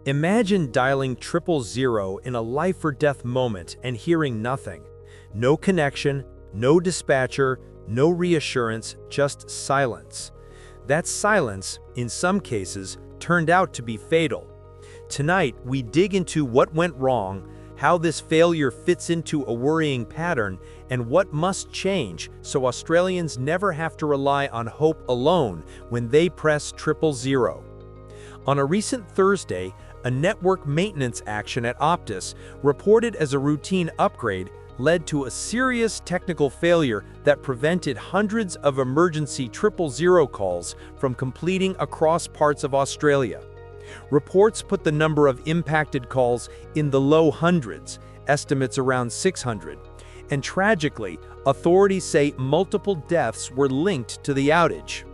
Imagine dialing 000 in a life-or-death moment and hearing nothing. No connection, no dispatcher, no reassurance, just silence. That silence, in some cases, turned out to be fatal. Tonight, we dig into what went wrong, how this failure fits into a worrying pattern, and what must change so Australians never have to rely on hope alone when they press 000. On a recent Thursday, a network maintenance action at Optus, reported as a routine upgrade, led to a serious technical failure that prevented hundreds of emergency 000 calls from completing across parts of Australia. Reports put the number of impacted calls in the low hundreds, estimates around 600. And tragically, authorities say multiple deaths were linked to the outage.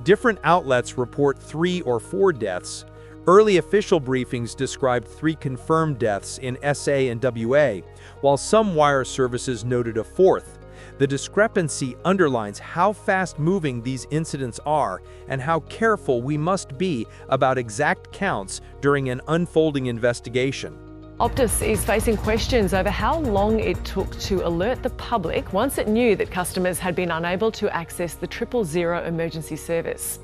Different outlets report 3 or 4 deaths. Early official briefings described 3 confirmed deaths in SA and WA, while some wire services noted a 4th. The discrepancy underlines how fast-moving these incidents are and how careful we must be about exact counts during an unfolding investigation. Optus is facing questions over how long it took to alert the public once it knew that customers had been unable to access the 000 emergency service.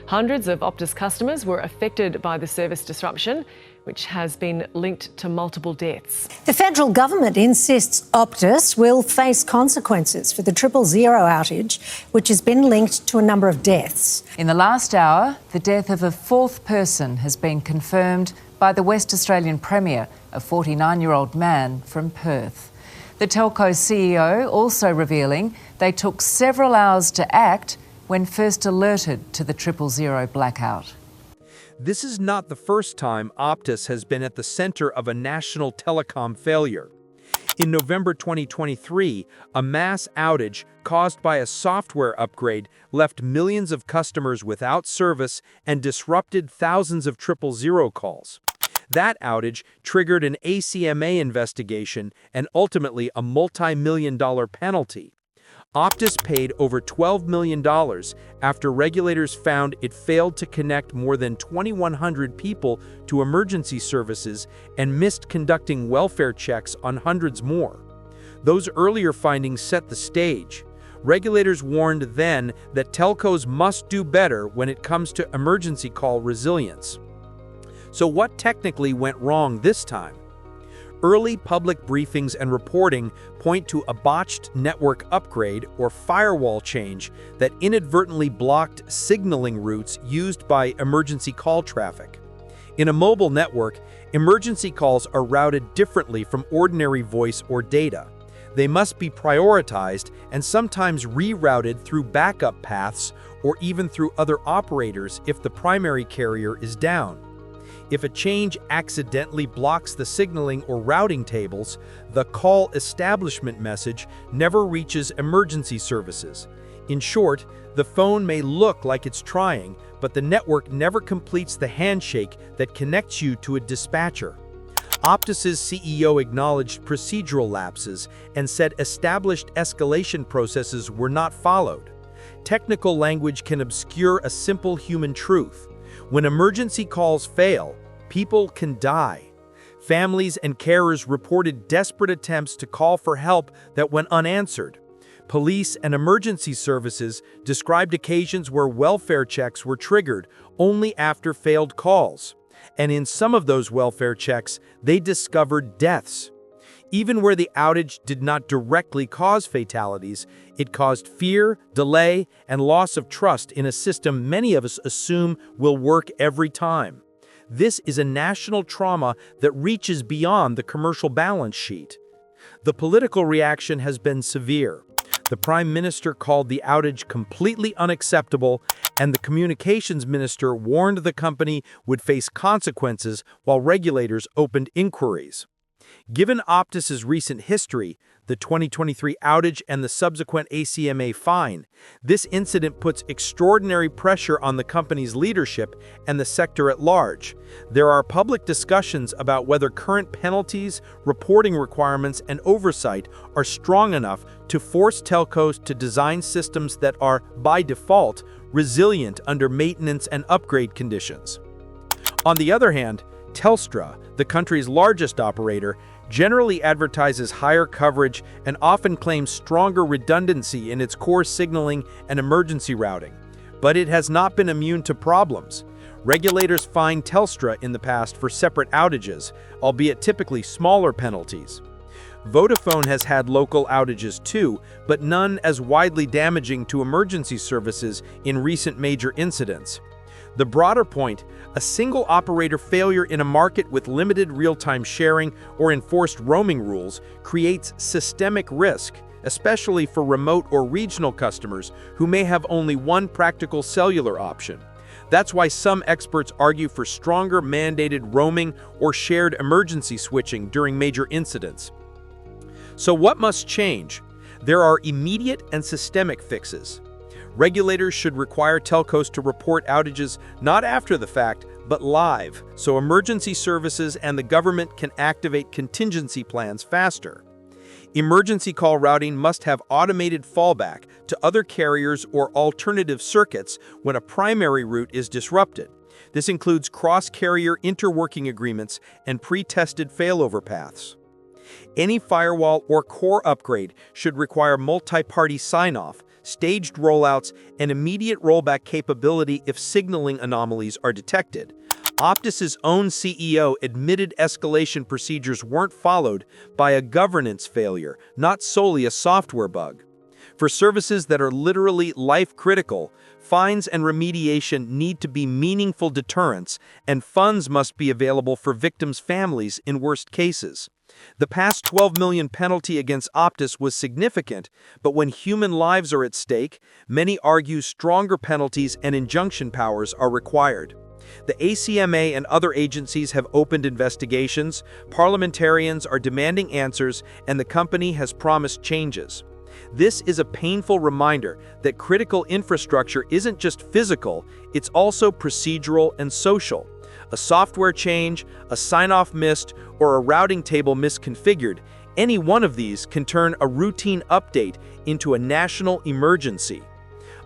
Hundreds of Optus customers were affected by the service disruption, which has been linked to multiple deaths. The federal government insists Optus will face consequences for the 000 outage, which has been linked to a number of deaths. In the last hour, the death of a 4th person has been confirmed by the West Australian Premier, a 49-year-old man from Perth. The telco CEO also revealing they took several hours to act when first alerted to the 000 blackout. This is not the first time Optus has been at the center of a national telecom failure. In November 2023, a mass outage caused by a software upgrade left millions of customers without service and disrupted thousands of 000 calls. That outage triggered an ACMA investigation and ultimately a multi-million-dollar penalty. Optus paid over $12 million after regulators found it failed to connect more than 2,100 people to emergency services and missed conducting welfare checks on hundreds more. Those earlier findings set the stage. Regulators warned then that telcos must do better when it comes to emergency call resilience. So what technically went wrong this time? Early public briefings and reporting point to a botched network upgrade or firewall change that inadvertently blocked signaling routes used by emergency call traffic. In a mobile network, emergency calls are routed differently from ordinary voice or data. They must be prioritized and sometimes rerouted through backup paths or even through other operators if the primary carrier is down. If a change accidentally blocks the signaling or routing tables, the call establishment message never reaches emergency services. In short, the phone may look like it's trying, but the network never completes the handshake that connects you to a dispatcher. Optus's CEO acknowledged procedural lapses and said established escalation processes were not followed. Technical language can obscure a simple human truth. When emergency calls fail, people can die. Families and carers reported desperate attempts to call for help that went unanswered. Police and emergency services described occasions where welfare checks were triggered only after failed calls. And in some of those welfare checks, they discovered deaths. Even where the outage did not directly cause fatalities, it caused fear, delay, and loss of trust in a system many of us assume will work every time. This is a national trauma that reaches beyond the commercial balance sheet. The political reaction has been severe. The Prime Minister called the outage completely unacceptable, and the Communications Minister warned the company would face consequences while regulators opened inquiries. Given Optus's recent history, the 2023 outage and the subsequent ACMA fine, this incident puts extraordinary pressure on the company's leadership and the sector at large. There are public discussions about whether current penalties, reporting requirements, and oversight are strong enough to force telcos to design systems that are, by default, resilient under maintenance and upgrade conditions. On the other hand, Telstra, the country's largest operator, generally advertises higher coverage and often claims stronger redundancy in its core signaling and emergency routing. But it has not been immune to problems. Regulators fined Telstra in the past for separate outages, albeit typically smaller penalties. Vodafone has had local outages too, but none as widely damaging to emergency services in recent major incidents. The broader point, a single operator failure in a market with limited real-time sharing or enforced roaming rules creates systemic risk, especially for remote or regional customers who may have only one practical cellular option. That's why some experts argue for stronger mandated roaming or shared emergency switching during major incidents. So what must change? There are immediate and systemic fixes. Regulators should require telcos to report outages not after the fact, but live, so emergency services and the government can activate contingency plans faster. Emergency call routing must have automated fallback to other carriers or alternative circuits when a primary route is disrupted. This includes cross-carrier interworking agreements and pre-tested failover paths. Any firewall or core upgrade should require multi-party sign-off, staged rollouts, and immediate rollback capability if signaling anomalies are detected. Optus's own CEO admitted escalation procedures weren't followed by a governance failure, not solely a software bug. For services that are literally life-critical, fines and remediation need to be meaningful deterrents, and funds must be available for victims' families in worst cases. The past $12 million penalty against Optus was significant, but when human lives are at stake, many argue stronger penalties and injunction powers are required. The ACMA and other agencies have opened investigations, parliamentarians are demanding answers, and the company has promised changes. This is a painful reminder that critical infrastructure isn't just physical, it's also procedural and social. A software change, a sign-off missed, or a routing table misconfigured, any one of these can turn a routine update into a national emergency.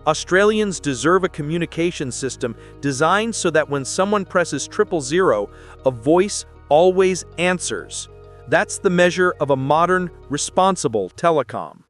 Australians deserve a communication system designed so that when someone presses 000, a voice always answers. That's the measure of a modern, responsible telecom.